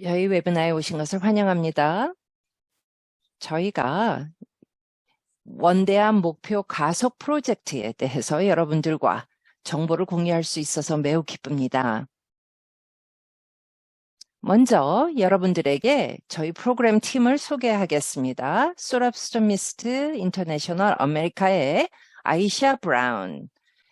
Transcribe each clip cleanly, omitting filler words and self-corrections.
저희 웨비나에 오신 것을 환영합니다. 저희가 원대한 목표 가속 프로젝트에 대해서 여러분들과 정보를 공유할 수 있어서 매우 기쁩니다. 먼저 여러분들에게 저희 프로그램 팀을 소개하겠습니다. 소랍스토미스트 인터내셔널 아메리카의 아이샤 브라운.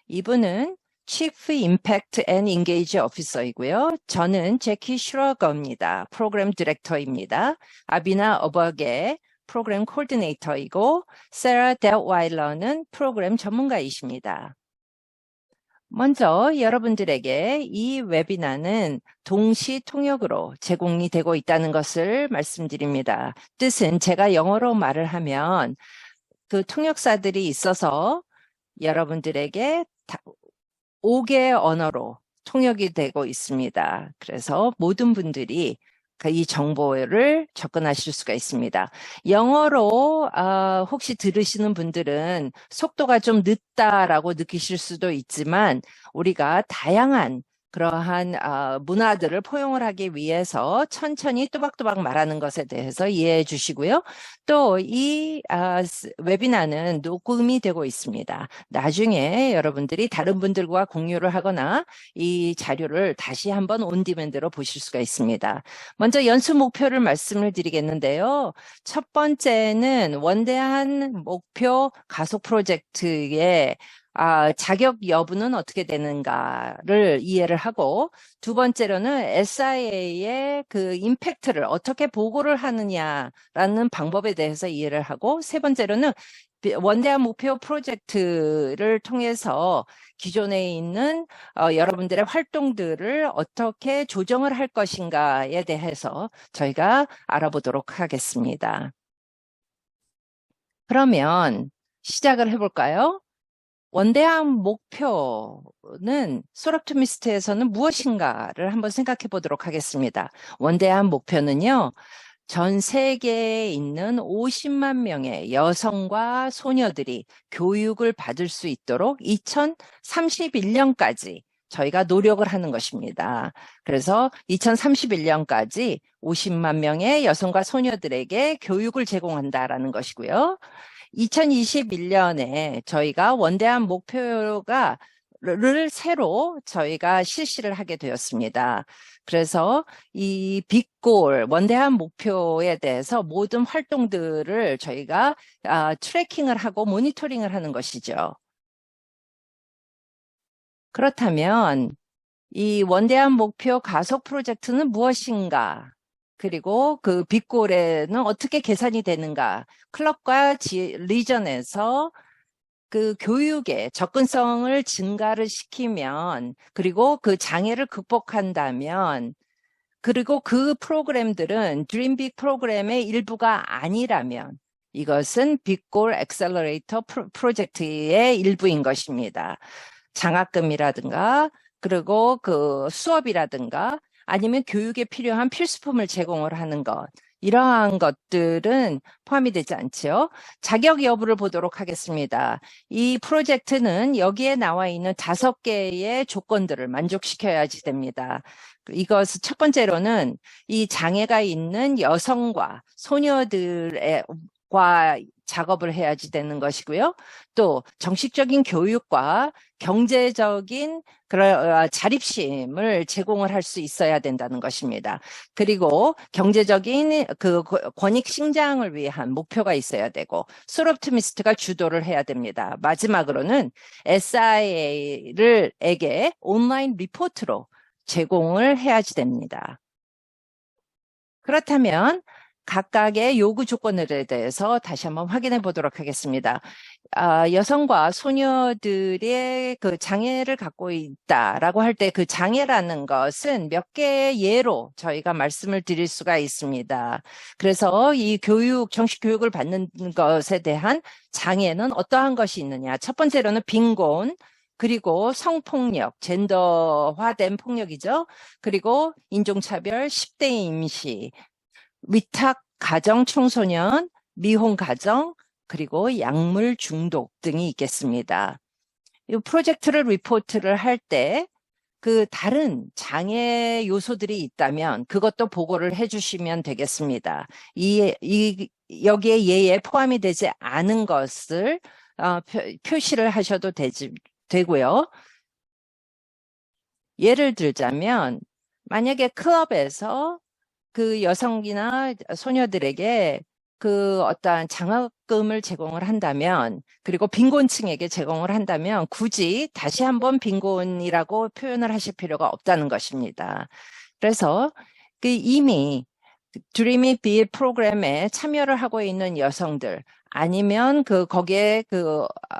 이분은 Chief Impact and Engage Officer이고요. 저는 제키 슈러거입니다. 프로그램 디렉터입니다. 아비나 어버게 프로그램 코디네이터이고 세라 델와일러는 프로그램 전문가이십니다. 먼저 여러분들에게 이 웨비나는 동시 통역으로 제공이 되고 있다는 것을 말씀드립니다. 뜻은 제가 영어로 말을 하면 그 통역사들이 있어서 여러분들에게 5개 언어로 통역이 되고 있습니다. 그래서 모든 분들이 이 정보를 접근하실 수가 있습니다. 영어로 혹시 들으시는 분들은 속도가 좀 늦다라고 느끼실 수도 있지만 우리가 다양한 그러한 문화들을 포용을 하기 위해서 천천히 또박또박 말하는 것에 대해서 이해해 주시고요. 또 이 웨비나는 녹음이 되고 있습니다. 나중에 여러분들이 다른 분들과 공유를 하거나 이 자료를 다시 한번 온디맨드로 보실 수가 있습니다. 먼저 연수 목표를 말씀을 드리겠는데요. 첫 번째는 원대한 목표 가속 프로젝트의 자격 여부는 어떻게 되는가를 이해를 하고, 두 번째로는 SIA의 그 임팩트를 어떻게 보고를 하느냐라는 방법에 대해서 이해를 하고, 세 번째로는 원대한 목표 프로젝트를 통해서 기존에 있는 여러분들의 활동들을 어떻게 조정을 할 것인가에 대해서 저희가 알아보도록 하겠습니다. 그러면 시작을 해볼까요? 원대한 목표는 소랍토미스트에서는 무엇인가를 한번 생각해 보도록 하겠습니다. 원대한 목표는요, 전 세계에 있는 50만 명의 여성과 소녀들이 교육을 받을 수 있도록 2031년까지 저희가 노력을 하는 것입니다. 그래서 2031년까지 50만 명의 여성과 소녀들에게 교육을 제공한다라는 것이고요. 2021년에 저희가 원대한 목표를 새로 저희가 실시를 하게 되었습니다. 그래서 이 빅골, 원대한 목표에 대해서 모든 활동들을 저희가 트래킹을 하고 모니터링을 하는 것이죠. 그렇다면 이 원대한 목표 가속 프로젝트는 무엇인가? 그리고 그 빅골에는 어떻게 계산이 되는가? 클럽과 리전에서 그 교육의 접근성을 증가를 시키면, 그리고 그 장애를 극복한다면, 그리고 그 프로그램들은 드림빅 프로그램의 일부가 아니라면 이것은 빅골 엑셀러레이터 프로젝트의 일부인 것입니다. 장학금이라든가 그리고 그 수업이라든가 아니면 교육에 필요한 필수품을 제공을 하는 것, 이러한 것들은 포함이 되지 않죠. 자격 여부를 보도록 하겠습니다. 이 프로젝트는 여기에 나와 있는 5개의 조건들을 만족시켜야지 됩니다. 이것 첫 번째로는 이 장애가 있는 여성과 소녀들과 작업을 해야지 되는 것이고요. 또 정식적인 교육과 경제적인 그런 자립심을 제공을 할 수 있어야 된다는 것입니다. 그리고 경제적인 그 권익 신장을 위한 목표가 있어야 되고, 소롭트미스트가 주도를 해야 됩니다. 마지막으로는 SIA에게 온라인 리포트로 제공을 해야지 됩니다. 그렇다면 각각의 요구 조건들에 대해서 다시 한번 확인해 보도록 하겠습니다. 여성과 소녀들의 그 장애를 갖고 있다라고 할 때 그 장애라는 것은 몇 개의 예로 저희가 말씀을 드릴 수가 있습니다. 그래서 이 정식 교육을 받는 것에 대한 장애는 어떠한 것이 있느냐. 첫 번째로는 빈곤, 그리고 성폭력, 젠더화된 폭력이죠. 그리고 인종차별, 10대 임시, 위탁 가정 청소년, 미혼 가정, 그리고 약물 중독 등이 있겠습니다. 이 프로젝트를 리포트를 할 때 그 다른 장애 요소들이 있다면 그것도 보고를 해주시면 되겠습니다. 여기에 예에 포함이 되지 않은 것을 표시를 하셔도 되고요. 예를 들자면 만약에 클럽에서 그 여성이나 소녀들에게 그 어떠한 장학금을 제공을 한다면, 그리고 빈곤층에게 제공을 한다면 굳이 다시 한번 빈곤이라고 표현을 하실 필요가 없다는 것입니다. 그래서 그 이미 Dream It Be It 프로그램에 참여를 하고 있는 여성들, 아니면 거기에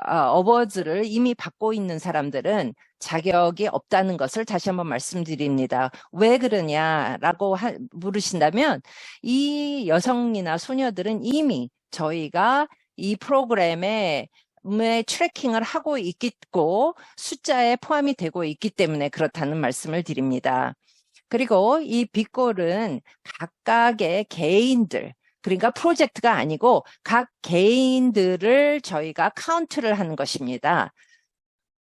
어워즈를 이미 받고 있는 사람들은 자격이 없다는 것을 다시 한번 말씀드립니다. 왜 그러냐라고 물으신다면, 이 여성이나 소녀들은 이미 저희가 이 프로그램에 트래킹을 하고 있고 숫자에 포함이 되고 있기 때문에 그렇다는 말씀을 드립니다. 그리고 이 빅골은 각각의 개인들, 그러니까 프로젝트가 아니고 각 개인들을 저희가 카운트를 하는 것입니다.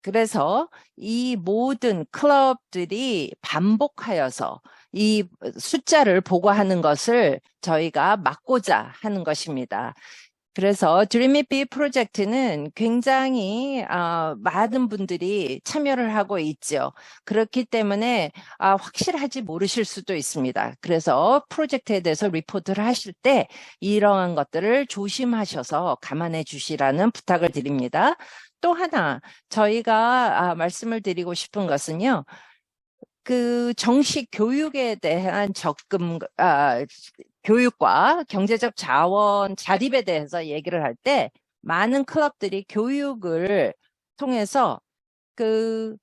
그래서 이 모든 클럽들이 반복하여서 이 숫자를 보고하는 것을 저희가 막고자 하는 것입니다. 그래서 Dream It Be 프로젝트는 굉장히 많은 분들이 참여를 하고 있죠. 그렇기 때문에 확실하지 모르실 수도 있습니다. 그래서 프로젝트에 대해서 리포트를 하실 때 이러한 것들을 조심하셔서 감안해 주시라는 부탁을 드립니다. 또 하나 저희가 말씀을 드리고 싶은 것은요. 그 정식 교육에 대한 교육과 경제적 자원 자립에 대해서 얘기를 할 때 많은 클럽들이 교육을 통해서 그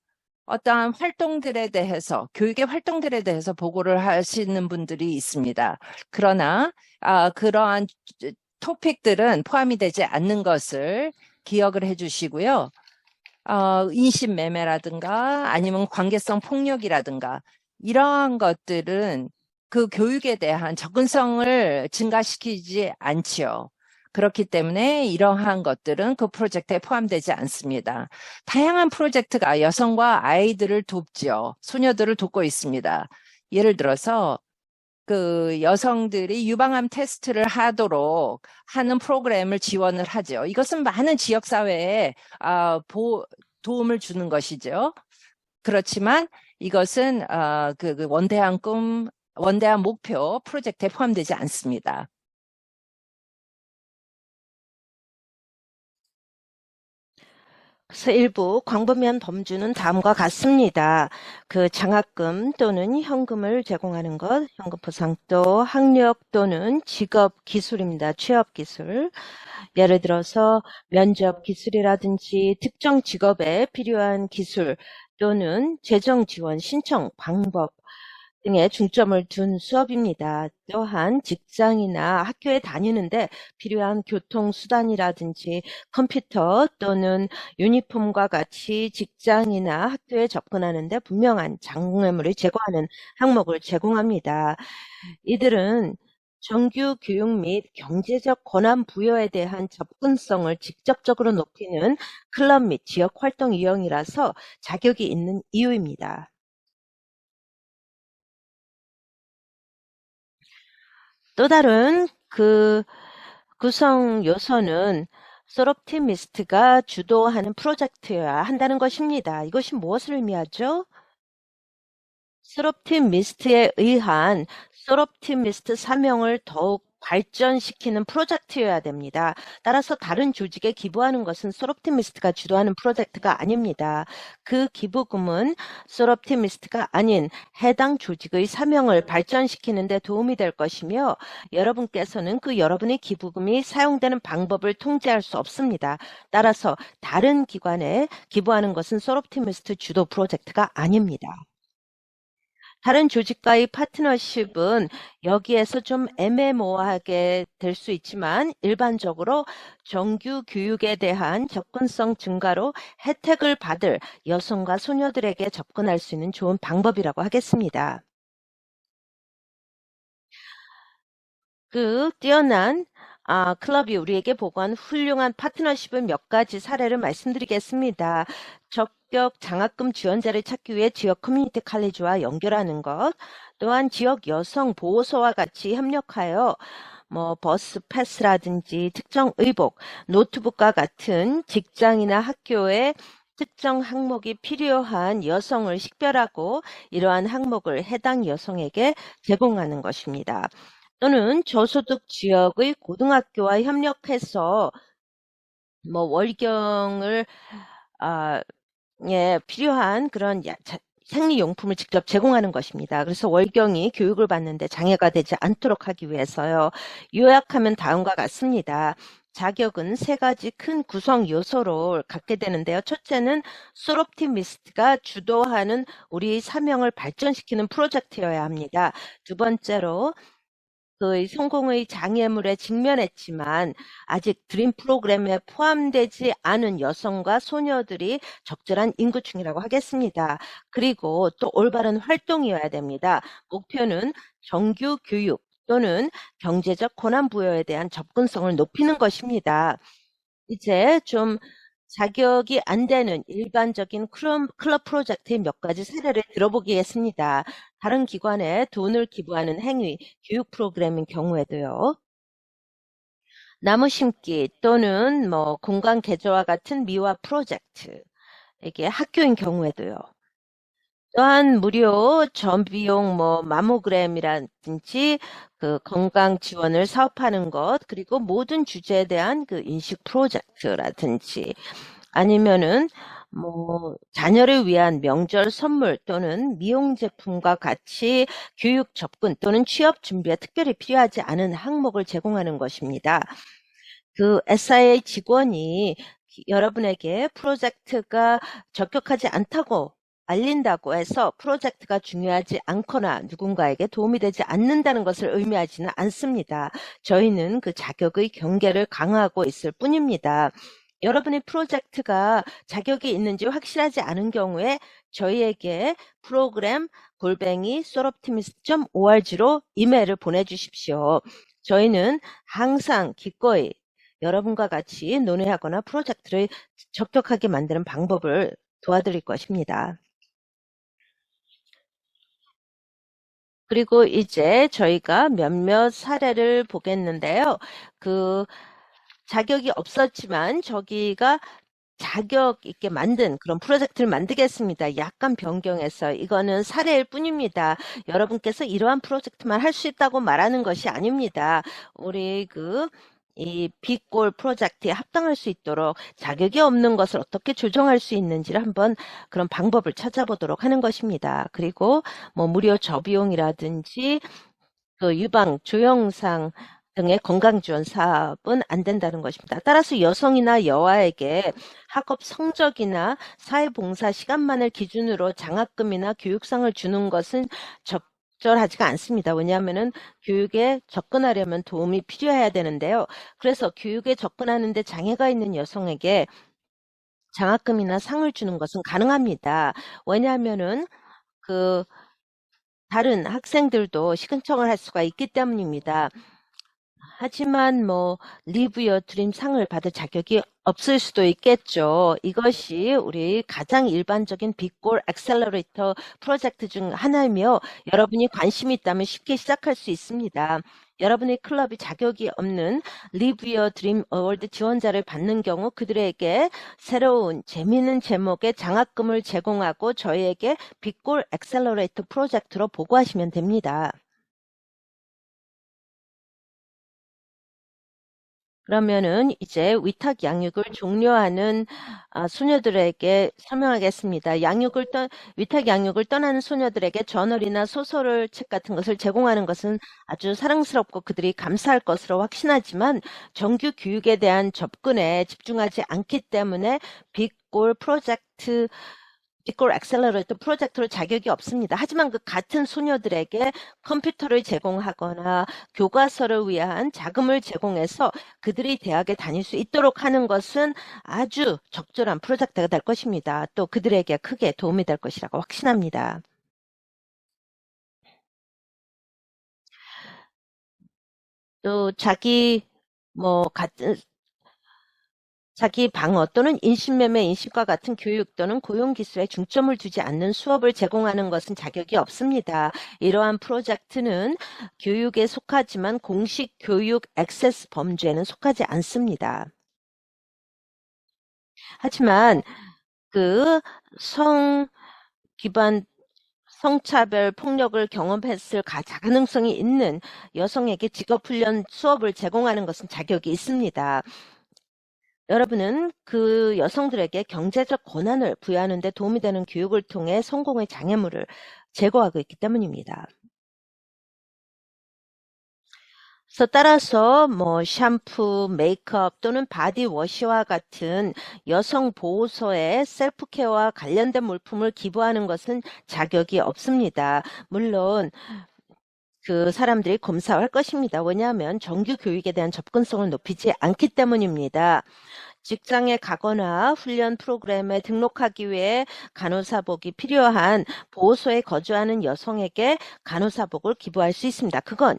어떠한 활동들에 대해서, 교육의 활동들에 대해서 보고를 하시는 분들이 있습니다. 그러나 그러한 토픽들은 포함이 되지 않는 것을 기억을 해주시고요. 인신매매라든가 아니면 관계성 폭력이라든가 이러한 것들은 그 교육에 대한 접근성을 증가시키지 않지요. 그렇기 때문에 이러한 것들은 그 프로젝트에 포함되지 않습니다. 다양한 프로젝트가 여성과 아이들을 돕죠. 소녀들을 돕고 있습니다. 예를 들어서 그 여성들이 유방암 테스트를 하도록 하는 프로그램을 지원을 하죠. 이것은 많은 지역사회에 도움을 주는 것이죠. 그렇지만 이것은 원대한 목표 프로젝트에 포함되지 않습니다. 그래서 일부 광범위한 범주는 다음과 같습니다. 그 장학금 또는 현금을 제공하는 것, 현금 보상도 학력 또는 직업 기술입니다. 취업 기술. 예를 들어서 면접 기술이라든지 특정 직업에 필요한 기술 또는 재정 지원 신청 방법 등에 중점을 둔 수업입니다. 또한 직장이나 학교에 다니는데 필요한 교통수단이라든지 컴퓨터 또는 유니폼과 같이 직장이나 학교에 접근하는데 분명한 장애물을 제거하는 항목을 제공합니다. 이들은 정규 교육 및 경제적 권한 부여에 대한 접근성을 직접적으로 높이는 클럽 및 지역 활동 유형이라서 자격이 있는 이유입니다. 또 다른 그 구성 요소는 솔옵티미스트가 주도하는 프로젝트여야 한다는 것입니다. 이것이 무엇을 의미하죠? 솔옵티미스트에 의한 솔옵티미스트 사명을 더욱 발전시키는 프로젝트여야 됩니다. 따라서 다른 조직에 기부하는 것은 솔옵티미스트가 주도하는 프로젝트가 아닙니다. 그 기부금은 솔옵티미스트가 아닌 해당 조직의 사명을 발전시키는 데 도움이 될 것이며 여러분께서는 그 여러분의 기부금이 사용되는 방법을 통제할 수 없습니다. 따라서 다른 기관에 기부하는 것은 솔옵티미스트 주도 프로젝트가 아닙니다. 다른 조직과의 파트너십은 여기에서 좀 애매모호하게 될 수 있지만 일반적으로 정규 교육에 대한 접근성 증가로 혜택을 받을 여성과 소녀들에게 접근할 수 있는 좋은 방법이라고 하겠습니다. 그 뛰어난 클럽이 우리에게 보고한 훌륭한 파트너십의 몇 가지 사례를 말씀드리겠습니다. 합격 장학금 지원자를 찾기 위해 지역 커뮤니티 칼리지와 연결하는 것, 또한 지역 여성 보호소와 같이 협력하여 버스 패스라든지 특정 의복, 노트북과 같은 직장이나 학교에 특정 항목이 필요한 여성을 식별하고 이러한 항목을 해당 여성에게 제공하는 것입니다. 또는 저소득 지역의 고등학교와 협력해서 월경을 필요한 그런 생리용품을 직접 제공하는 것입니다. 그래서 월경이 교육을 받는데 장애가 되지 않도록 하기 위해서요. 요약하면 다음과 같습니다. 자격은 세 가지 큰 구성 요소를 갖게 되는데요. 첫째는 솔옵티미스트가 주도하는 우리 사명을 발전시키는 프로젝트여야 합니다. 두 번째로 그 성공의 장애물에 직면했지만 아직 드림 프로그램에 포함되지 않은 여성과 소녀들이 적절한 인구층이라고 하겠습니다. 그리고 또 올바른 활동이어야 됩니다. 목표는 정규 교육 또는 경제적 권한 부여에 대한 접근성을 높이는 것입니다. 이제 좀 자격이 안 되는 일반적인 클럽 프로젝트의 몇 가지 사례를 들어보겠습니다. 다른 기관에 돈을 기부하는 행위, 교육 프로그램인 경우에도요. 나무 심기 또는 공간 개조와 같은 미화 프로젝트, 이게 학교인 경우에도요. 또한 무료 저비용 마모그램이라든지 그 건강 지원을 사업하는 것, 그리고 모든 주제에 대한 그 인식 프로젝트라든지 아니면은 자녀를 위한 명절 선물 또는 미용 제품과 같이 교육 접근 또는 취업 준비에 특별히 필요하지 않은 항목을 제공하는 것입니다. 그 SIA 직원이 여러분에게 프로젝트가 적격하지 않다고 알린다고 해서 프로젝트가 중요하지 않거나 누군가에게 도움이 되지 않는다는 것을 의미하지는 않습니다. 저희는 그 자격의 경계를 강화하고 있을 뿐입니다. 여러분의 프로젝트가 자격이 있는지 확실하지 않은 경우에 저희에게 프로그램 soloptimist.org로 이메일을 보내주십시오. 저희는 항상 기꺼이 여러분과 같이 논의하거나 프로젝트를 적격하게 만드는 방법을 도와드릴 것입니다. 그리고 이제 저희가 몇몇 사례를 보겠는데요. 그 자격이 없었지만 저기가 자격 있게 만든 그런 프로젝트를 만들겠습니다. 약간 변경해서 이거는 사례일 뿐입니다. 여러분께서 이러한 프로젝트만 할 수 있다고 말하는 것이 아닙니다. 우리 이 빅골 프로젝트에 합당할 수 있도록 자격이 없는 것을 어떻게 조정할 수 있는지를 한번 그런 방법을 찾아보도록 하는 것입니다. 그리고 무료 저비용이라든지 그 유방, 조영상 등의 건강지원 사업은 안 된다는 것입니다. 따라서 여성이나 여아에게 학업 성적이나 사회봉사 시간만을 기준으로 장학금이나 교육상을 주는 것은 적절하지가 않습니다. 왜냐하면 교육에 접근하려면 도움이 필요해야 되는데요. 그래서 교육에 접근하는데 장애가 있는 여성에게 장학금이나 상을 주는 것은 가능합니다. 왜냐하면은 다른 학생들도 시근청을 할 수가 있기 때문입니다. 하지만 리브 여 드림 상을 받을 자격이 없을 수도 있겠죠. 이것이 우리 가장 일반적인 빅골 액셀러레이터 프로젝트 중 하나이며 여러분이 관심이 있다면 쉽게 시작할 수 있습니다. 여러분의 클럽이 자격이 없는 리브 여 드림 어워드 지원자를 받는 경우 그들에게 새로운 재미있는 제목의 장학금을 제공하고 저희에게 빅골 액셀러레이터 프로젝트로 보고하시면 됩니다. 그러면은 이제 위탁 양육을 종료하는 소녀들에게 설명하겠습니다. 위탁 양육을 떠나는 소녀들에게 저널이나 소설을 책 같은 것을 제공하는 것은 아주 사랑스럽고 그들이 감사할 것으로 확신하지만 정규 교육에 대한 접근에 집중하지 않기 때문에 빅골 프로젝트 빅골 액셀러레이터 프로젝트로 자격이 없습니다. 하지만 그 같은 소녀들에게 컴퓨터를 제공하거나 교과서를 위한 자금을 제공해서 그들이 대학에 다닐 수 있도록 하는 것은 아주 적절한 프로젝트가 될 것입니다. 또 그들에게 크게 도움이 될 것이라고 확신합니다. 또 자기 같은 자기 방어 또는 인신매매, 인식과 같은 교육 또는 고용기술에 중점을 두지 않는 수업을 제공하는 것은 자격이 없습니다. 이러한 프로젝트는 교육에 속하지만 공식 교육 액세스 범주에는 속하지 않습니다. 하지만 그 성 기반 성차별 폭력을 경험했을 가능성이 있는 여성에게 직업훈련 수업을 제공하는 것은 자격이 있습니다. 여러분은 그 여성들에게 경제적 권한을 부여하는 데 도움이 되는 교육을 통해 성공의 장애물을 제거하고 있기 때문입니다. 따라서 샴푸, 메이크업 또는 바디워시와 같은 여성 보호소의 셀프케어와 관련된 물품을 기부하는 것은 자격이 없습니다. 물론 그 사람들이 검사할 것입니다. 왜냐하면 정규 교육에 대한 접근성을 높이지 않기 때문입니다. 직장에 가거나 훈련 프로그램에 등록하기 위해 간호사복이 필요한 보호소에 거주하는 여성에게 간호사복을 기부할 수 있습니다. 그건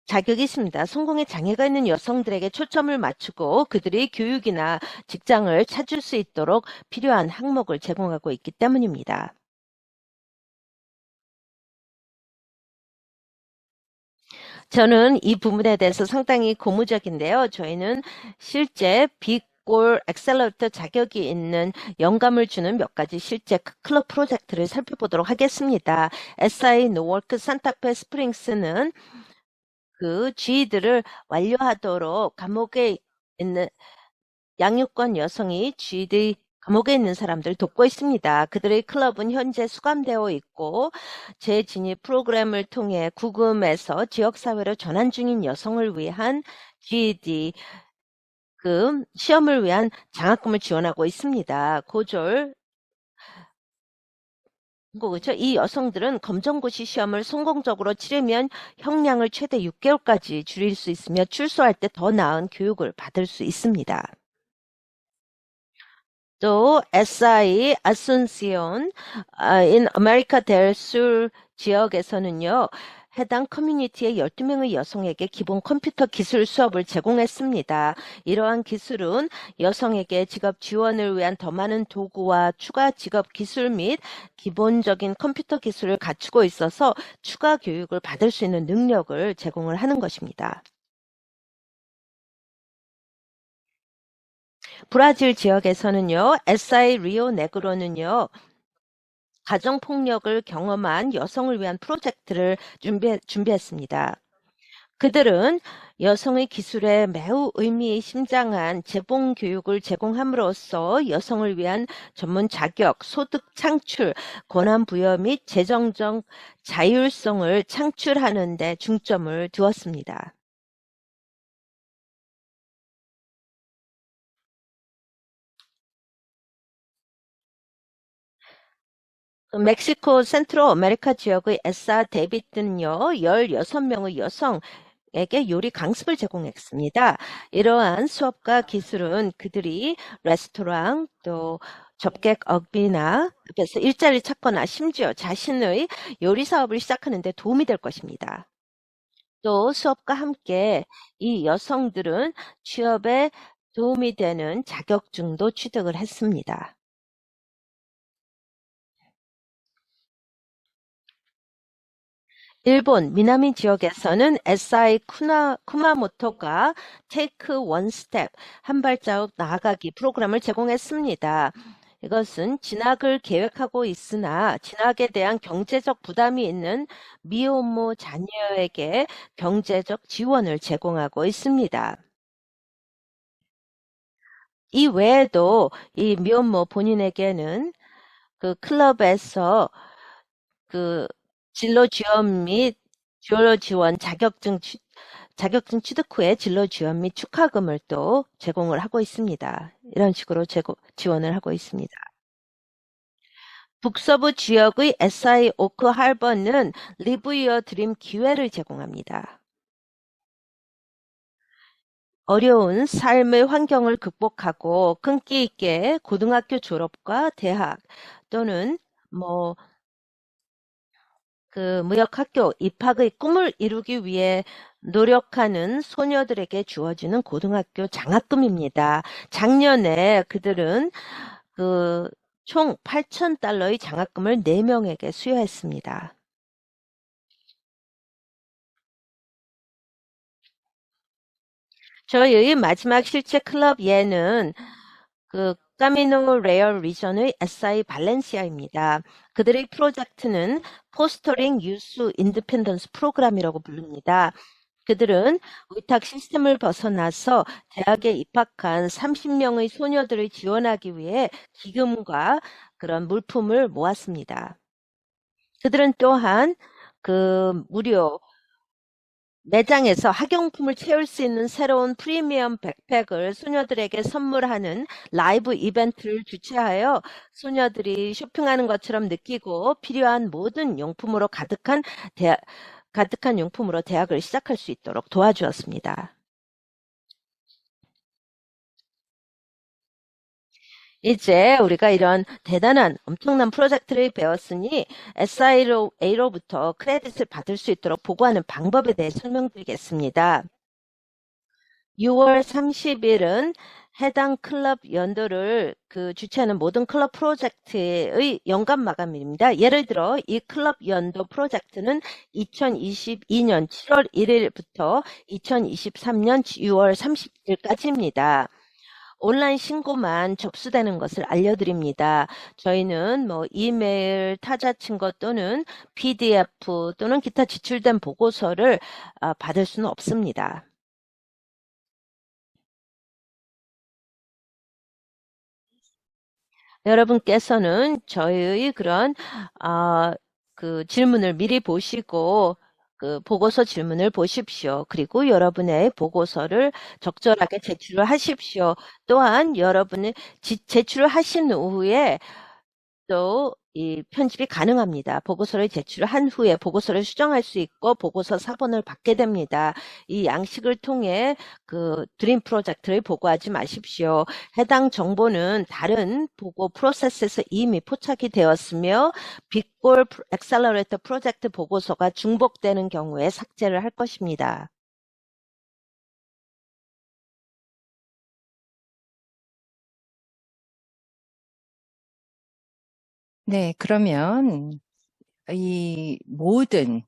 자격이 있습니다. 성공에 장애가 있는 여성들에게 초점을 맞추고 그들이 교육이나 직장을 찾을 수 있도록 필요한 항목을 제공하고 있기 때문입니다. 저는 이 부분에 대해서 상당히 고무적인데요. 저희는 실제 빅골 엑셀러터 자격이 있는 영감을 주는 몇 가지 실제 클럽 프로젝트를 살펴보도록 하겠습니다. SI 노워크 산타페 스프링스는 그 GED를 완료하도록 감옥에 있는 양육권 여성이 GED 감옥에 있는 사람들 돕고 있습니다. 그들의 클럽은 현재 수감되어 있고 재진입 프로그램을 통해 구금에서 지역사회로 전환 중인 여성을 위한 GED 그 시험을 위한 장학금을 지원하고 있습니다. 고졸 그렇죠. 이 여성들은 검정고시 시험을 성공적으로 치르면 형량을 최대 6개월까지 줄일 수 있으며 출소할 때 더 나은 교육을 받을 수 있습니다. 또 SI 아순시온 in America del Sur 지역에서는요. 해당 커뮤니티의 12명의 여성에게 기본 컴퓨터 기술 수업을 제공했습니다. 이러한 기술은 여성에게 직업 지원을 위한 더 많은 도구와 추가 직업 기술 및 기본적인 컴퓨터 기술을 갖추고 있어서 추가 교육을 받을 수 있는 능력을 제공을 하는 것입니다. 브라질 지역에서는요. SI 리오 네그로는요. 가정폭력을 경험한 여성을 위한 프로젝트를 준비했습니다. 그들은 여성의 기술에 매우 의미심장한 재봉 교육을 제공함으로써 여성을 위한 전문 자격, 소득 창출, 권한 부여 및 재정적 자율성을 창출하는 데 중점을 두었습니다. 멕시코 센트럴 아메리카 지역의 에사 데비트는요, 16명의 여성에게 요리 강습을 제공했습니다. 이러한 수업과 기술은 그들이 레스토랑 또 접객업이나 앞에서 일자리를 찾거나 심지어 자신의 요리 사업을 시작하는 데 도움이 될 것입니다. 또 수업과 함께 이 여성들은 취업에 도움이 되는 자격증도 취득을 했습니다. 일본 미나미 지역에서는 SI 쿠마모토가 테이크 원 스텝 한 발자국 나아가기 프로그램을 제공했습니다. 이것은 진학을 계획하고 있으나 진학에 대한 경제적 부담이 있는 미혼모 자녀에게 경제적 지원을 제공하고 있습니다. 이 외에도 이 미혼모 본인에게는 그 클럽에서 그 진로 지원 및 진로 지원 자격증 취득 후에 진로 지원 및 축하금을 또 제공을 하고 있습니다. 이런 식으로 지원을 하고 있습니다. 북서부 지역의 SI 오크 할버는 리브 유어 드림 기회를 제공합니다. 어려운 삶의 환경을 극복하고 끈기 있게 고등학교 졸업과 대학 또는 그 무역학교 입학의 꿈을 이루기 위해 노력하는 소녀들에게 주어지는 고등학교 장학금입니다. 작년에 그들은 총 8,000달러의 장학금을 4명에게 수여했습니다. 저희의 마지막 실제 클럽 예는 까미노 레어 리전의 SI 발렌시아입니다. 그들의 프로젝트는 포스터링 유스 인디펜던스 프로그램이라고 부릅니다. 그들은 의탁 시스템을 벗어나서 대학에 입학한 30명의 소녀들을 지원하기 위해 기금과 그런 물품을 모았습니다. 그들은 또한 무료 매장에서 학용품을 채울 수 있는 새로운 프리미엄 백팩을 소녀들에게 선물하는 라이브 이벤트를 주최하여 소녀들이 쇼핑하는 것처럼 느끼고 필요한 모든 용품으로 가득한 용품으로 대학을 시작할 수 있도록 도와주었습니다. 이제 우리가 이런 대단한 엄청난 프로젝트를 배웠으니 SIA로부터 크레딧을 받을 수 있도록 보고하는 방법에 대해 설명드리겠습니다. 6월 30일은 해당 클럽 연도를 주최하는 모든 클럽 프로젝트의 연간 마감일입니다. 예를 들어 이 클럽 연도 프로젝트는 2022년 7월 1일부터 2023년 6월 30일까지입니다. 온라인 신고만 접수되는 것을 알려드립니다. 저희는 이메일, 타자 친거 또는 PDF 또는 기타 지출된 보고서를 받을 수는 없습니다. 여러분께서는 저희의 그런 질문을 미리 보시고 보고서 질문을 보십시오. 그리고 여러분의 보고서를 적절하게 제출을 하십시오. 또한 여러분이 제출을 하신 후에 또 이 편집이 가능합니다. 보고서를 제출한 후에 보고서를 수정할 수 있고 보고서 사본을 받게 됩니다. 이 양식을 통해 드림 프로젝트를 보고하지 마십시오. 해당 정보는 다른 보고 프로세스에서 이미 포착이 되었으며 빅골 엑셀러레이터 프로젝트 보고서가 중복되는 경우에 삭제를 할 것입니다. 네, 그러면 이 모든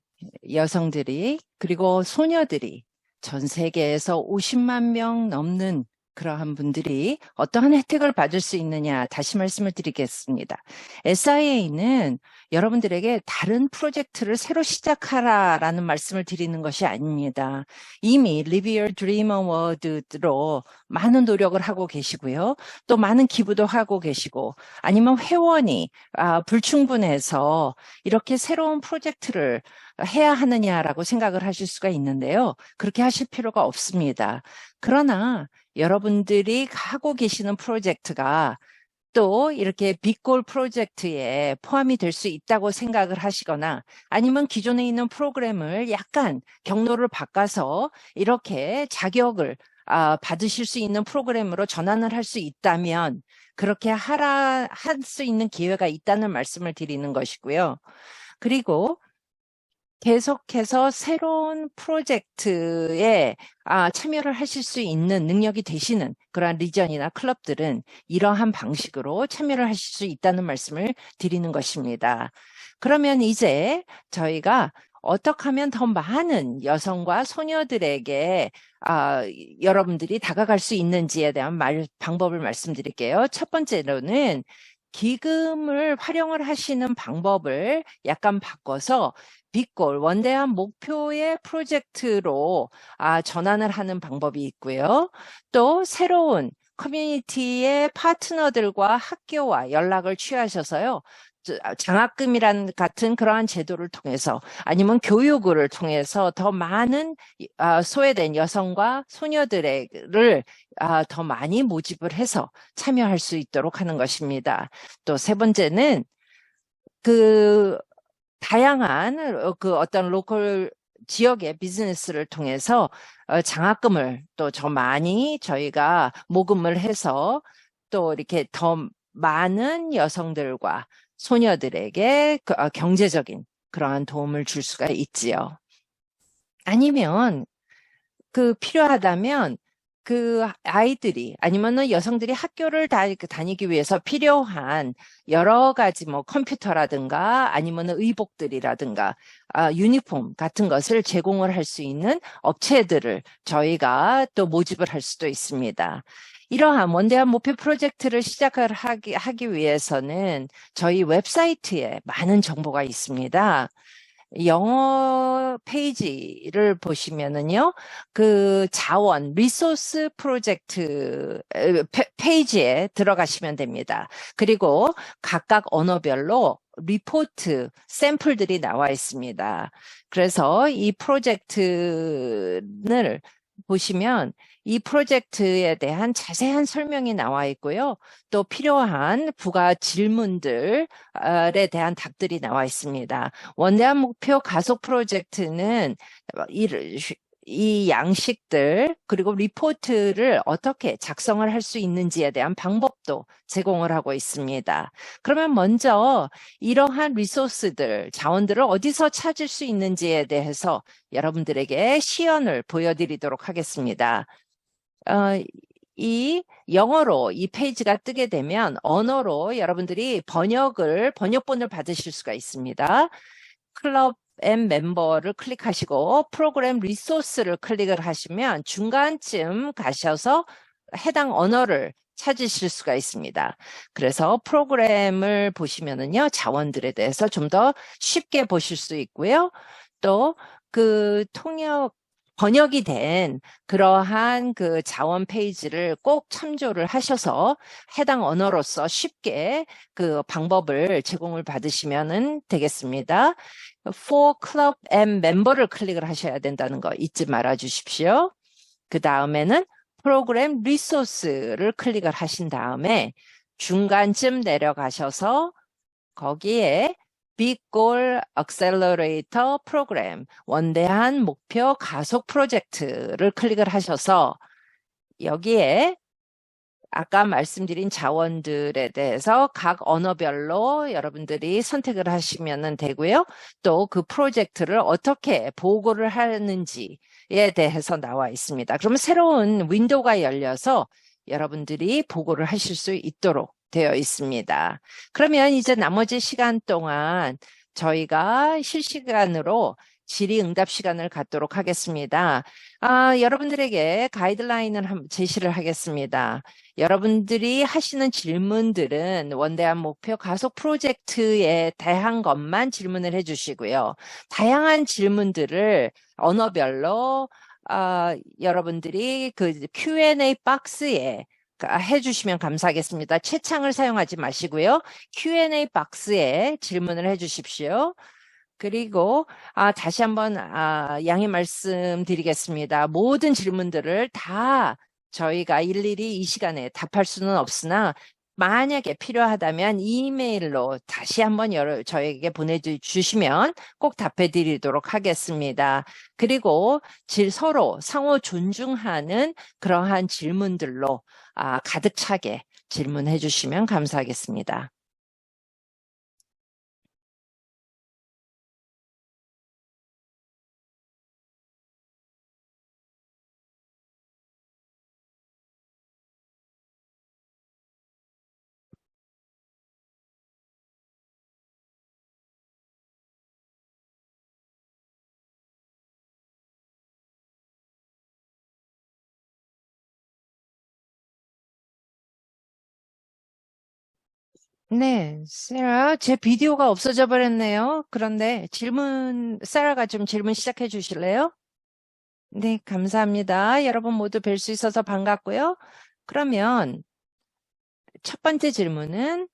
여성들이 그리고 소녀들이 전 세계에서 50만 명 넘는 그러한 분들이 어떠한 혜택을 받을 수 있느냐 다시 말씀을 드리겠습니다. SIA는 여러분들에게 다른 프로젝트를 새로 시작하라라는 말씀을 드리는 것이 아닙니다. 이미 Live Your Dream Award로 많은 노력을 하고 계시고요. 또 많은 기부도 하고 계시고 아니면 회원이 불충분해서 이렇게 새로운 프로젝트를 해야 하느냐라고 생각을 하실 수가 있는데요. 그렇게 하실 필요가 없습니다. 그러나 여러분들이 하고 계시는 프로젝트가 또 이렇게 빅골 프로젝트에 포함이 될 수 있다고 생각을 하시거나 아니면 기존에 있는 프로그램을 약간 경로를 바꿔서 이렇게 자격을 받으실 수 있는 프로그램으로 전환을 할 수 있다면 그렇게 할 수 있는 기회가 있다는 말씀을 드리는 것이고요. 그리고 계속해서 새로운 프로젝트에 참여를 하실 수 있는 능력이 되시는 그러한 리전이나 클럽들은 이러한 방식으로 참여를 하실 수 있다는 말씀을 드리는 것입니다. 그러면 이제 저희가 어떻게 하면 더 많은 여성과 소녀들에게 여러분들이 다가갈 수 있는지에 대한 방법을 말씀드릴게요. 첫 번째로는 기금을 활용을 하시는 방법을 약간 바꿔서 빅골, 원대한 목표의 프로젝트로 전환을 하는 방법이 있고요. 또 새로운 커뮤니티의 파트너들과 학교와 연락을 취하셔서요. 장학금이란 같은 그러한 제도를 통해서 아니면 교육을 통해서 더 많은 소외된 여성과 소녀들을 더 많이 모집을 해서 참여할 수 있도록 하는 것입니다. 또 세 번째는 다양한 어떤 로컬 지역의 비즈니스를 통해서 장학금을 또 더 많이 저희가 모금을 해서 또 이렇게 더 많은 여성들과 소녀들에게 경제적인 그러한 도움을 줄 수가 있지요. 아니면 필요하다면 그 아이들이 아니면은 여성들이 학교를 다니기 위해서 필요한 여러 가지 뭐 컴퓨터라든가 아니면은 의복들이라든가 유니폼 같은 것을 제공을 할 수 있는 업체들을 저희가 또 모집을 할 수도 있습니다. 이러한 원대한 목표 프로젝트를 시작을 하기 위해서는 저희 웹사이트에 많은 정보가 있습니다. 영어 페이지를 보시면은요, 그 자원, 리소스 프로젝트 페이지에 들어가시면 됩니다. 그리고 각각 언어별로 리포트, 샘플들이 나와 있습니다. 그래서 이 프로젝트를 보시면 이 프로젝트에 대한 자세한 설명이 나와 있고요. 또 필요한 부가 질문들에 대한 답들이 나와 있습니다. 원대한 목표 가속 프로젝트는 이 양식들 그리고 리포트를 어떻게 작성을 할 수 있는지에 대한 방법도 제공을 하고 있습니다. 그러면 먼저 이러한 리소스들, 자원들을 어디서 찾을 수 있는지에 대해서 여러분들에게 시연을 보여드리도록 하겠습니다. 이 영어로 이 페이지가 뜨게 되면 언어로 여러분들이 번역본을 받으실 수가 있습니다. 클럽 앤 멤버를 클릭하시고 프로그램 리소스를 클릭을 하시면 중간쯤 가셔서 해당 언어를 찾으실 수가 있습니다. 그래서 프로그램을 보시면은요, 자원들에 대해서 좀 더 쉽게 보실 수 있고요. 또 그 번역이 된 그러한 그 자원 페이지를 꼭 참조를 하셔서 해당 언어로서 쉽게 그 방법을 제공을 받으시면 되겠습니다. For Club and Member를 클릭을 하셔야 된다는 거 잊지 말아 주십시오. 그 다음에는 프로그램 리소스를 클릭을 하신 다음에 중간쯤 내려가셔서 거기에 Big Goal Accelerator 프로그램, 원대한 목표 가속 프로젝트를 클릭을 하셔서 여기에 아까 말씀드린 자원들에 대해서 각 언어별로 여러분들이 선택을 하시면 되고요. 또 그 프로젝트를 어떻게 보고를 하는지에 대해서 나와 있습니다. 그러면 새로운 윈도우가 열려서 여러분들이 보고를 하실 수 있도록 되어 있습니다. 그러면 이제 나머지 시간 동안 저희가 실시간으로 질의응답 시간을 갖도록 하겠습니다. 여러분들에게 가이드라인을 제시를 하겠습니다. 여러분들이 하시는 질문들은 원대한 목표 가속 프로젝트에 대한 것만 질문을 해주시고요. 다양한 질문들을 언어별로 여러분들이 그 Q&A 박스에 해주시면 감사하겠습니다. 채창을 사용하지 마시고요. Q&A 박스에 질문을 해주십시오. 그리고 다시 한번 양해 말씀드리겠습니다. 모든 질문들을 다 저희가 일일이 이 시간에 답할 수는 없으나 만약에 필요하다면 이메일로 다시 한번 저에게 보내주시면 꼭 답해 드리도록 하겠습니다. 그리고 서로 상호 존중하는 그러한 질문들로 가득 차게 질문해 주시면 감사하겠습니다. 네, 세라, 제 비디오가 없어져 버렸네요. 그런데 세라가 좀 질문 시작해 주실래요? 네, 감사합니다. 여러분 모두 뵐 수 있어서 반갑고요. 그러면 첫 번째 질문은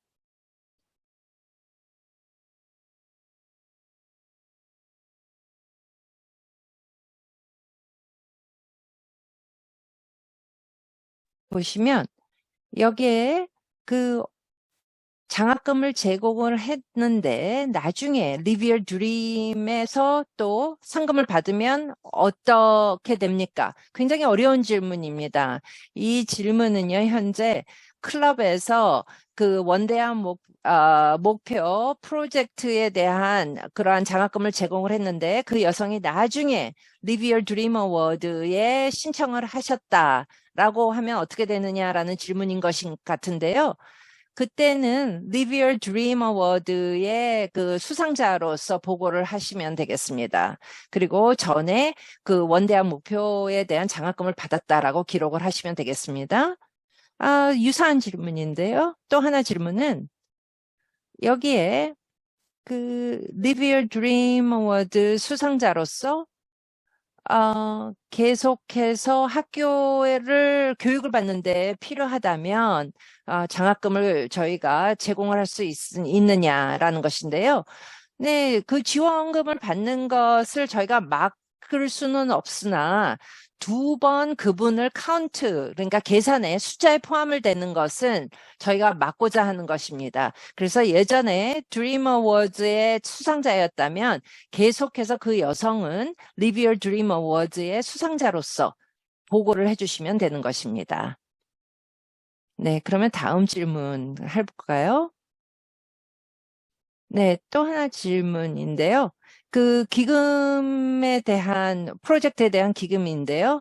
보시면 여기에 그 장학금을 제공을 했는데 나중에 Live Your Dream에서 또 상금을 받으면 어떻게 됩니까? 굉장히 어려운 질문입니다. 이 질문은요, 현재 클럽에서 그 원대한 목표 프로젝트에 대한 그러한 장학금을 제공을 했는데 그 여성이 나중에 Live Your Dream Award에 신청을 하셨다라고 하면 어떻게 되느냐라는 질문인 것인 같은데요. 그때는 Live Your Dream Award의 그 수상자로서 보고를 하시면 되겠습니다. 그리고 전에 그 원대한 목표에 대한 장학금을 받았다라고 기록을 하시면 되겠습니다. 유사한 질문인데요. 또 하나 질문은 여기에 그 Live Your Dream Award 수상자로서 계속해서 학교를 교육을 받는데 필요하다면 장학금을 저희가 제공을 할 수 있느냐라는 것인데요. 네, 그 지원금을 받는 것을 저희가 막을 수는 없으나 두 번 그분을 카운트, 그러니까 계산에 숫자에 포함을 되는 것은 저희가 막고자 하는 것입니다. 그래서 예전에 드림 어워즈의 수상자였다면 계속해서 그 여성은 Live Your Dream 어워즈의 수상자로서 보고를 해주시면 되는 것입니다. 네, 그러면 다음 질문 해볼까요? 네, 또 하나 질문인데요. 그 기금에 대한, 프로젝트에 대한 기금인데요.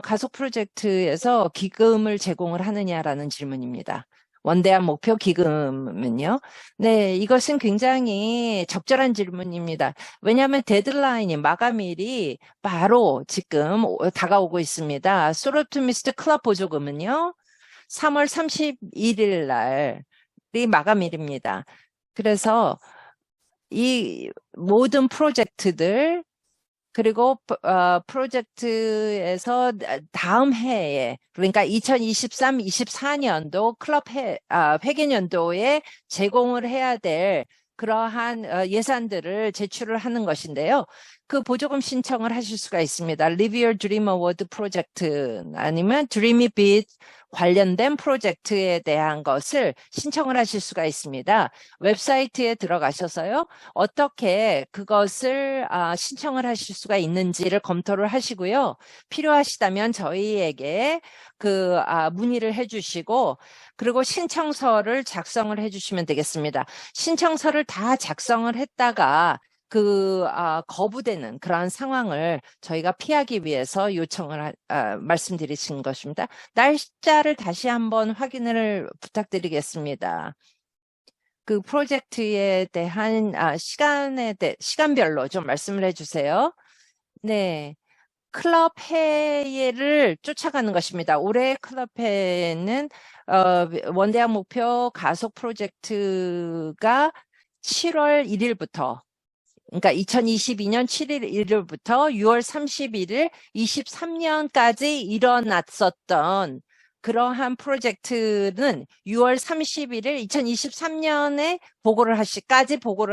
가속 프로젝트에서 기금을 제공을 하느냐라는 질문입니다. 원대한 목표 기금은요. 네, 이것은 굉장히 적절한 질문입니다. 왜냐하면 데드라인이, 마감일이 바로 지금 다가오고 있습니다. 소로투미스트 클럽 보조금은요. 3월 31일 날이 마감일입니다. 그래서 이 모든 프로젝트들 그리고 프로젝트에서 다음 해에 그러니까 2023, 24년도 클럽 회계년도에 제공을 해야 될 그러한 예산들을 제출을 하는 것인데요. 그 보조금 신청을 하실 수가 있습니다. Live Your Dream Award 프로젝트 아니면 Dreamy Beat 관련된 프로젝트에 대한 것을 신청을 하실 수가 있습니다. 웹사이트에 들어가셔서요. 어떻게 그것을 신청을 하실 수가 있는지를 검토를 하시고요. 필요하시다면 저희에게 문의를 해주시고 그리고 신청서를 작성을 해주시면 되겠습니다. 신청서를 다 작성을 했다가 거부되는 그러한 상황을 저희가 피하기 위해서 요청을 말씀드리신 것입니다. 날짜를 다시 한번 확인을 부탁드리겠습니다. 그 프로젝트에 대한 시간별로 좀 말씀을 해주세요. 네. 클럽 회의를 쫓아가는 것입니다. 올해 클럽 회의는 원대학 목표 가속 프로젝트가 7월 1일부터 그러니까 2022년 7일 1일부터 6월 31일 23년까지 일어났었던 그러한 프로젝트는 6월 31일 2023년에 보고를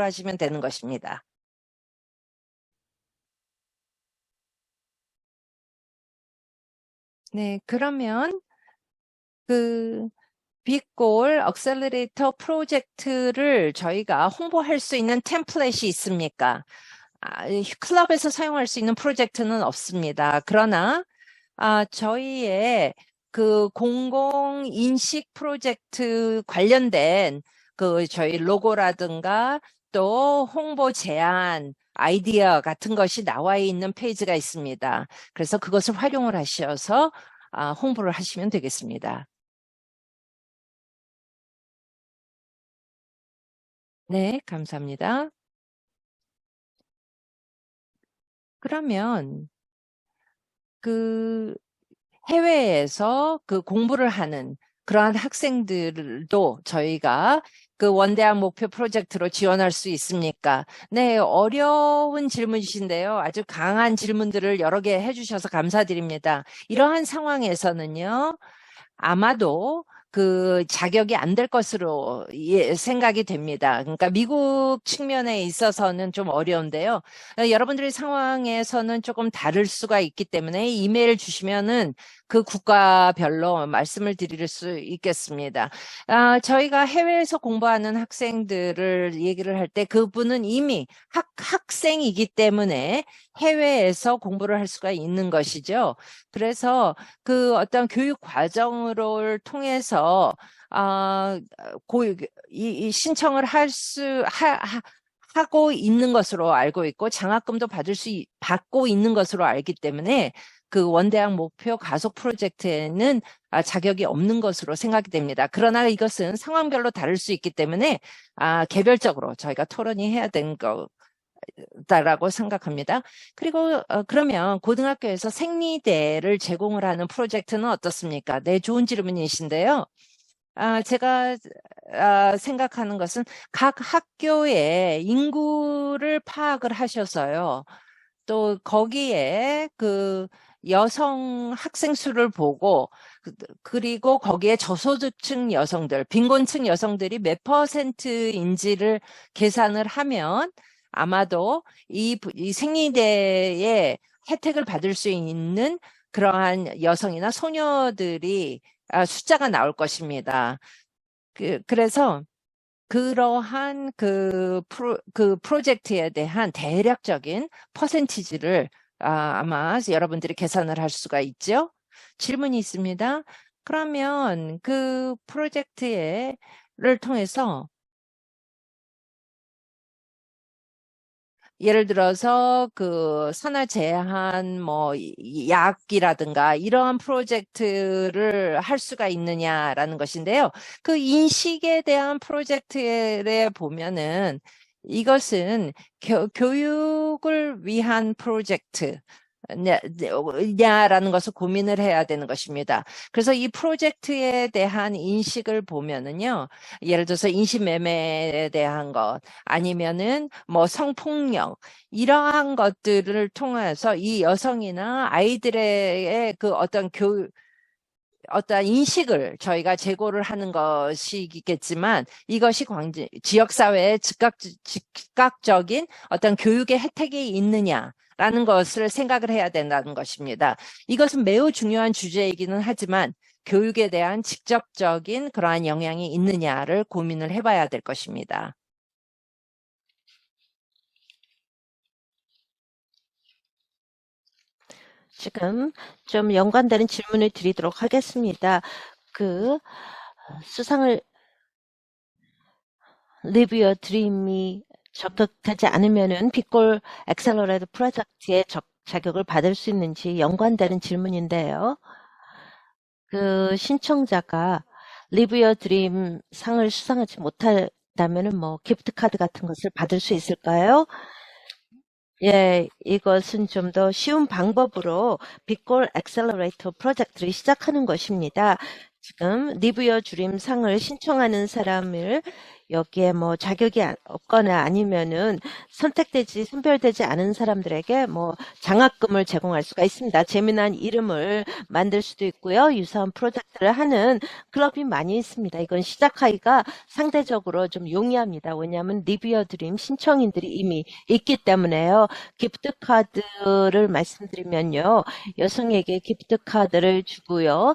하시면 되는 것입니다. 네, 그러면 빅골 억셀러레이터 프로젝트를 저희가 홍보할 수 있는 템플릿이 있습니까? 클럽에서 사용할 수 있는 프로젝트는 없습니다. 그러나 저희의 그 공공인식 프로젝트 관련된 저희 로고라든가 또 홍보 제안, 아이디어 같은 것이 나와 있는 페이지가 있습니다. 그래서 그것을 활용을 하셔서 홍보를 하시면 되겠습니다. 네, 감사합니다. 그러면 해외에서 공부를 하는 그러한 학생들도 저희가 원대학 목표 프로젝트로 지원할 수 있습니까? 네, 어려운 질문이신데요. 아주 강한 질문들을 여러 개 해주셔서 감사드립니다. 이러한 상황에서는요, 아마도 자격이 안 될 것으로 생각이 됩니다. 그러니까 미국 측면에 있어서는 좀 어려운데요. 여러분들의 상황에서는 조금 다를 수가 있기 때문에 이메일 주시면은 그 국가별로 말씀을 드릴 수 있겠습니다. 저희가 해외에서 공부하는 학생들을 얘기를 할 때 그분은 이미 학생이기 때문에 해외에서 공부를 할 수가 있는 것이죠. 그래서 그 어떤 교육 과정을 통해서 이 신청을 하고 있는 것으로 알고 있고 장학금도 받고 있는 것으로 알기 때문에 그 원대학 목표 가속 프로젝트에는 자격이 없는 것으로 생각이 됩니다. 그러나 이것은 상황별로 다를 수 있기 때문에 개별적으로 저희가 토론이 해야 되는 거다라고 생각합니다. 그리고 그러면 고등학교에서 생리대를 제공을 하는 프로젝트는 어떻습니까? 네, 좋은 질문이신데요. 제가 생각하는 것은 각 학교의 인구를 파악을 하셔서요. 또 거기에 그 여성 학생 수를 보고 그리고 거기에 저소득층 여성들, 빈곤층 여성들이 몇 %인지를 계산을 하면 아마도 이 생리대의 혜택을 받을 수 있는 그러한 여성이나 소녀들이 숫자가 나올 것입니다. 그래서 그러한 그 프로젝트에 대한 대략적인 퍼센티지를 아마 여러분들이 계산을 할 수가 있죠. 질문이 있습니다. 그러면 그 프로젝트를 통해서 예를 들어서 그 산화 제한 뭐 약이라든가 이러한 프로젝트를 할 수가 있느냐라는 것인데요. 그 인식에 대한 프로젝트에 보면은 이것은 교육을 위한 프로젝트 냐라는 것을 고민을 해야 되는 것입니다. 그래서 이 프로젝트에 대한 인식을 보면은요, 예를 들어서 인신매매에 대한 것, 아니면은 뭐 성폭력, 이러한 것들을 통해서 이 여성이나 아이들의 그 어떤 어떤 인식을 저희가 제고를 하는 것이겠지만 이것이 지역사회에 즉각적인 어떤 교육의 혜택이 있느냐라는 것을 생각을 해야 된다는 것입니다. 이것은 매우 중요한 주제이기는 하지만 교육에 대한 직접적인 그러한 영향이 있느냐를 고민을 해봐야 될 것입니다. 지금 좀 연관되는 질문을 드리도록 하겠습니다. 수상을 Live Your Dream이 적격되지 않으면은 빅골 엑셀러레이터 프로젝트의 자격을 받을 수 있는지 연관되는 질문인데요. 그 신청자가 Live Your Dream 상을 수상하지 못한다면은 뭐 기프트 카드 같은 것을 받을 수 있을까요? 예, 이것은 좀 더 쉬운 방법으로 빅골 엑셀러레이터 프로젝트를 시작하는 것입니다. 지금 리뷰어 주림 상을 신청하는 사람을 여기에 뭐 자격이 없거나 아니면은 선별되지 않은 사람들에게 뭐 장학금을 제공할 수가 있습니다. 재미난 이름을 만들 수도 있고요. 유사한 프로젝트를 하는 클럽이 많이 있습니다. 이건 시작하기가 상대적으로 좀 용이합니다. 왜냐하면 리뷰어 드림 신청인들이 이미 있기 때문에요. 기프트 카드를 말씀드리면요. 여성에게 기프트 카드를 주고요.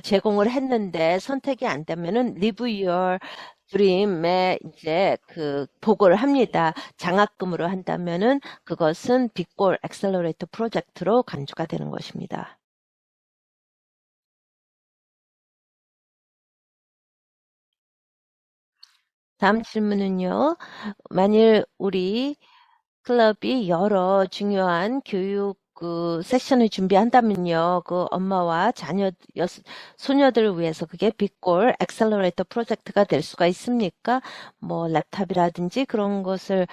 제공을 했는데 선택이 안 되면은 Live Your Dream에 이제 보고를 합니다. 장학금으로 한다면은 그것은 빅골 엑셀러레이터 프로젝트로 간주가 되는 것입니다. 다음 질문은요. 만일 우리 클럽이 여러 중요한 교육 세션을 준비한다면요. 그 엄마와 소녀들을 위해서 그게 빅골 엑셀러레이터 프로젝트가 될 수가 있습니까? 뭐 랩탑이라든지 그런 것을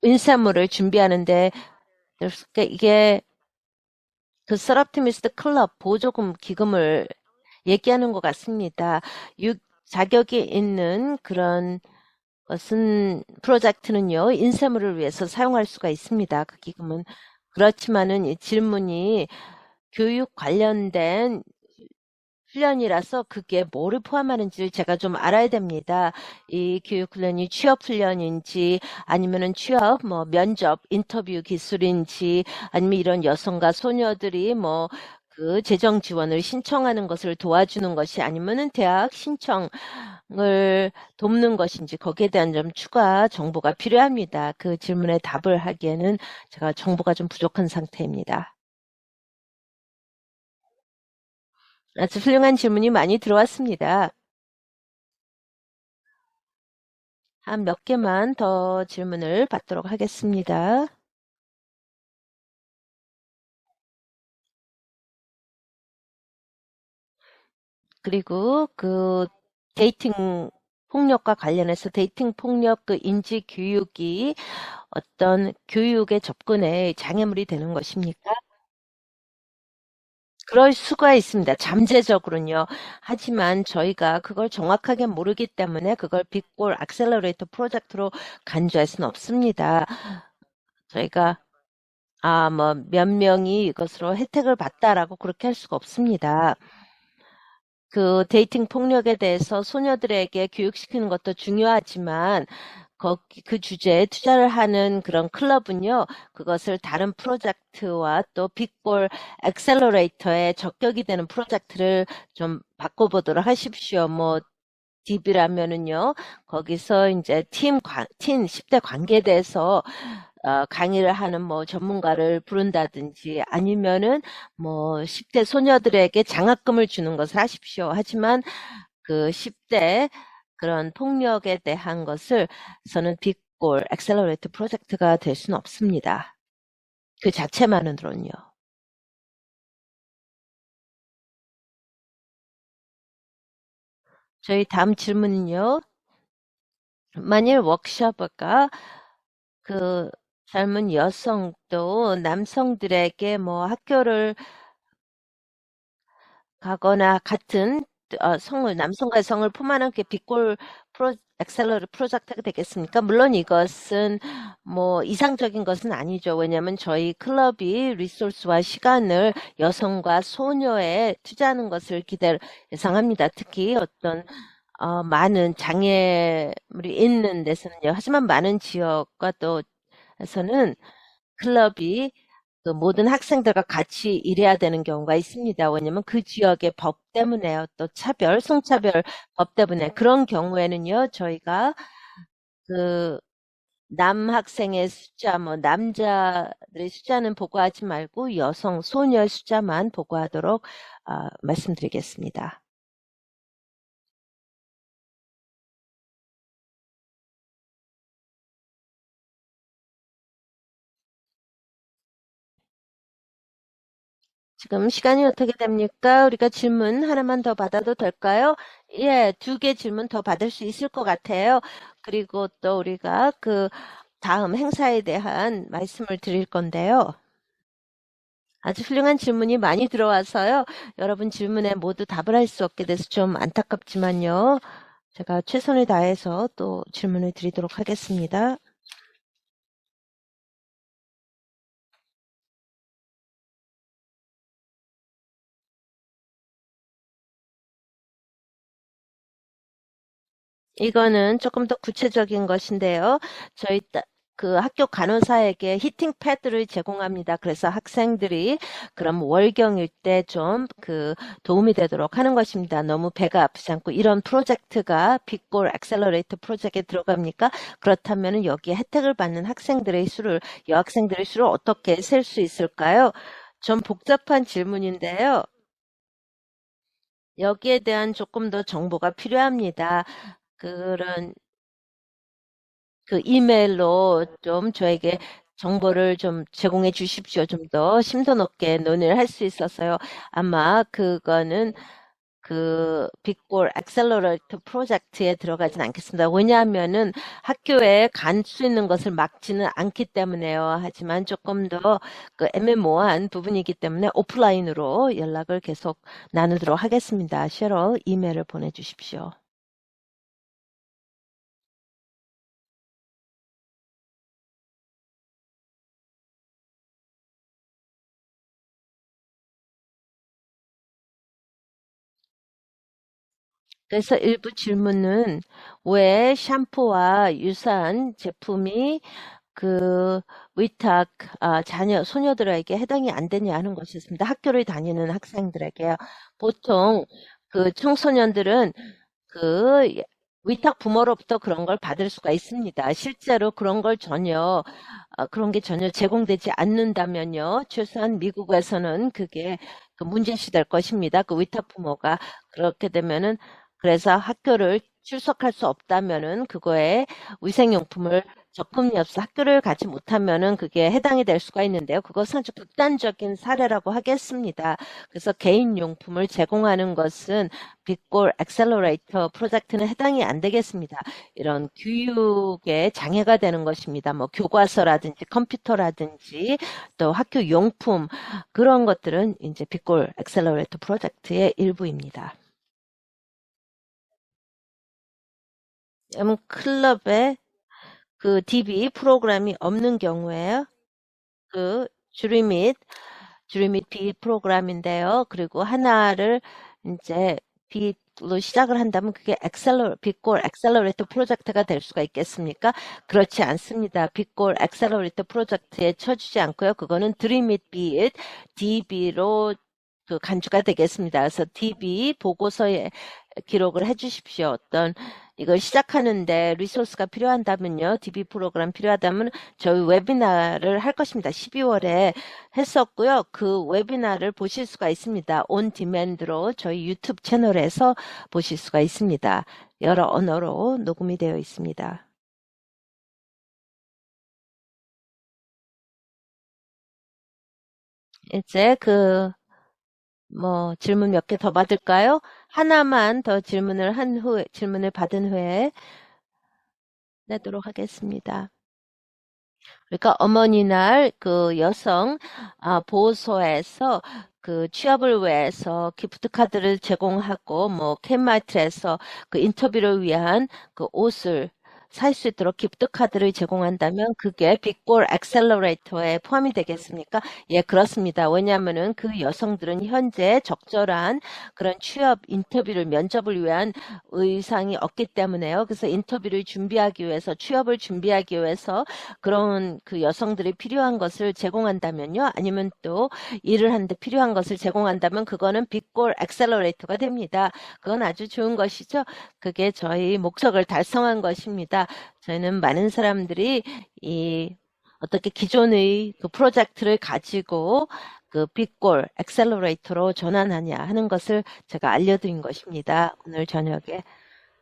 인사물을 준비하는데 이게 그 서랍티미스트 클럽 보조금 기금을 얘기하는 것 같습니다. 자격이 있는 그런 프로젝트는요, 인쇄물을 위해서 사용할 수가 있습니다. 그 기금은. 그렇지만은 이 질문이 교육 관련된 훈련이라서 그게 뭐를 포함하는지를 제가 좀 알아야 됩니다. 이 교육 훈련이 취업 훈련인지 아니면은 취업, 면접, 인터뷰 기술인지 아니면 이런 여성과 소녀들이 그 재정 지원을 신청하는 것을 도와주는 것이 아니면은 대학 신청을 돕는 것인지 거기에 대한 좀 추가 정보가 필요합니다. 그 질문에 답을 하기에는 제가 정보가 좀 부족한 상태입니다. 아주 훌륭한 질문이 많이 들어왔습니다. 한 몇 개만 더 질문을 받도록 하겠습니다. 그리고 그 데이팅 폭력과 관련해서 데이팅 폭력 그 인지 교육이 어떤 교육의 접근에 장애물이 되는 것입니까? 그럴 수가 있습니다. 잠재적으로는요. 하지만 저희가 그걸 정확하게 모르기 때문에 그걸 빅볼 액셀러레이터 프로젝트로 간주할 수는 없습니다. 저희가 뭐 몇 명이 이것으로 혜택을 봤다라고 그렇게 할 수가 없습니다. 그 데이팅 폭력에 대해서 소녀들에게 교육시키는 것도 중요하지만 그 주제에 투자를 하는 그런 클럽은요, 그것을 다른 프로젝트와 또 빅볼 액셀러레이터에 적격이 되는 프로젝트를 좀 바꿔보도록 하십시오. 뭐, DB라면은요, 거기서 이제 팀 10대 관계에 대해서 강의를 하는 뭐 전문가를 부른다든지 아니면은 뭐 10대 소녀들에게 장학금을 주는 것을 하십시오. 하지만 그 10대 그런 폭력에 대한 것을 저는 빅골 액셀러레이터 프로젝트가 될 수는 없습니다. 그 자체만으로는요. 저희 다음 질문은요. 만일 워크숍가 그 젊은 여성도 남성들에게 뭐 학교를 가거나 같은 남성과 여성을 포함하는 게 빅골 엑셀러리 프로젝트가 되겠습니까? 물론 이것은 뭐 이상적인 것은 아니죠. 왜냐하면 저희 클럽이 리소스와 시간을 여성과 소녀에 투자하는 것을 예상합니다. 특히 어떤 많은 장애물이 있는 데서는요. 하지만 많은 지역과 또 에서는 클럽이 그 모든 학생들과 같이 일해야 되는 경우가 있습니다. 왜냐면 그 지역의 법 때문에요. 또 성차별 법 때문에. 그런 경우에는요, 저희가 그 남학생의 숫자, 뭐 남자들의 숫자는 보고하지 말고 여성, 소녀의 숫자만 보고하도록 말씀드리겠습니다. 지금 시간이 어떻게 됩니까? 우리가 질문 하나만 더 받아도 될까요? 예, 2개 질문 더 받을 수 있을 것 같아요. 그리고 또 우리가 그 다음 행사에 대한 말씀을 드릴 건데요. 아주 훌륭한 질문이 많이 들어와서요. 여러분 질문에 모두 답을 할 수 없게 돼서 좀 안타깝지만요. 제가 최선을 다해서 또 질문을 드리도록 하겠습니다. 이거는 조금 더 구체적인 것인데요. 그 학교 간호사에게 히팅 패드를 제공합니다. 그래서 학생들이 그럼 월경일 때 좀 그 도움이 되도록 하는 것입니다. 너무 배가 아프지 않고 이런 프로젝트가 빅골 액셀러레이터 프로젝트에 들어갑니까? 그렇다면 여기에 혜택을 받는 여학생들의 수를 어떻게 셀 수 있을까요? 좀 복잡한 질문인데요. 여기에 대한 조금 더 정보가 필요합니다. 그런 그 이메일로 좀 저에게 정보를 좀 제공해 주십시오. 좀 더 심도 높게 논의를 할 수 있어서요. 아마 그거는 그 빅볼 액셀러레이터 프로젝트에 들어가진 않겠습니다. 왜냐하면은 학교에 간 수 있는 것을 막지는 않기 때문에요. 하지만 조금 더 그 애매모호한 부분이기 때문에 오프라인으로 연락을 계속 나누도록 하겠습니다. 쉐러 이메일을 보내주십시오. 그래서 일부 질문은 왜 샴푸와 유사한 제품이 그 위탁 자녀 소녀들에게 해당이 안 되냐 하는 것이었습니다. 학교를 다니는 학생들에게요. 보통 그 청소년들은 그 위탁 부모로부터 그런 걸 받을 수가 있습니다. 실제로 그런 걸 전혀 그런 게 전혀 제공되지 않는다면요. 최소한 미국에서는 그게 그 문제시 될 것입니다. 그 위탁 부모가 그렇게 되면은 그래서 학교를 출석할 수 없다면은 그거에 위생용품을 적금이 없어 학교를 가지 못하면은 그게 해당이 될 수가 있는데요. 그것은 아주 극단적인 사례라고 하겠습니다. 그래서 개인용품을 제공하는 것은 빅골 엑셀러레이터 프로젝트는 해당이 안 되겠습니다. 이런 교육에 장애가 되는 것입니다. 뭐 교과서라든지 컴퓨터라든지 또 학교 용품 그런 것들은 이제 빅골 엑셀러레이터 프로젝트의 일부입니다. 클럽에 그 DB 프로그램이 없는 경우에요. 그 주리밋 B 프로그램인데요. 그리고 하나를 이제 B로 시작을 한다면 그게 빅골 엑셀러레이터 프로젝트가 될 수가 있겠습니까? 그렇지 않습니다. 빅골 엑셀러레이터 프로젝트에 쳐주지 않고요. 그거는 드림밋 B DB로 그 간주가 되겠습니다. 그래서 DB 보고서에 기록을 해주십시오. 어떤 이걸 시작하는데 리소스가 필요한다면요. DB 프로그램 필요하다면 저희 웨비나를 할 것입니다. 12월에 했었고요. 그 웨비나를 보실 수가 있습니다. 온 디맨드로 저희 유튜브 채널에서 보실 수가 있습니다. 여러 언어로 녹음이 되어 있습니다. 이제 질문 몇 개 더 받을까요? 하나만 더 질문을 받은 후에 내도록 하겠습니다. 그러니까 어머니날 그 여성 보호소에서 그 취업을 위해서 기프트 카드를 제공하고 뭐 캔마트에서 그 인터뷰를 위한 그 옷을 살 수 있도록 기프트 카드를 제공한다면 그게 빅볼 엑셀러레이터에 포함이 되겠습니까? 예, 그렇습니다. 왜냐하면은 그 여성들은 현재 적절한 그런 취업 인터뷰를 면접을 위한 의상이 없기 때문에요. 그래서 인터뷰를 준비하기 위해서 취업을 준비하기 위해서 그런 그 여성들이 필요한 것을 제공한다면요. 아니면 또 일을 하는데 필요한 것을 제공한다면 그거는 빅골 엑셀러레이터가 됩니다. 그건 아주 좋은 것이죠. 그게 저희 목적을 달성한 것입니다. 저희는 많은 사람들이 어떻게 기존의 그 프로젝트를 가지고 그 빅골 엑셀러레이터로 전환하냐 하는 것을 제가 알려드린 것입니다. 오늘 저녁에.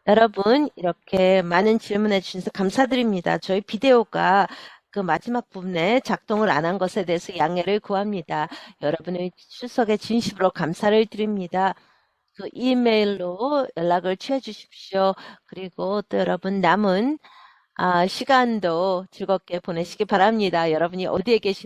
여러분, 이렇게 많은 질문해 주셔서 감사드립니다. 저희 비디오가 그 마지막 부분에 작동을 안 한 것에 대해서 양해를 구합니다. 여러분의 출석에 진심으로 감사를 드립니다. 그 이메일로 연락을 취해 주십시오. 그리고 또 여러분 남은 시간도 즐겁게 보내시기 바랍니다. 여러분이 어디에 계신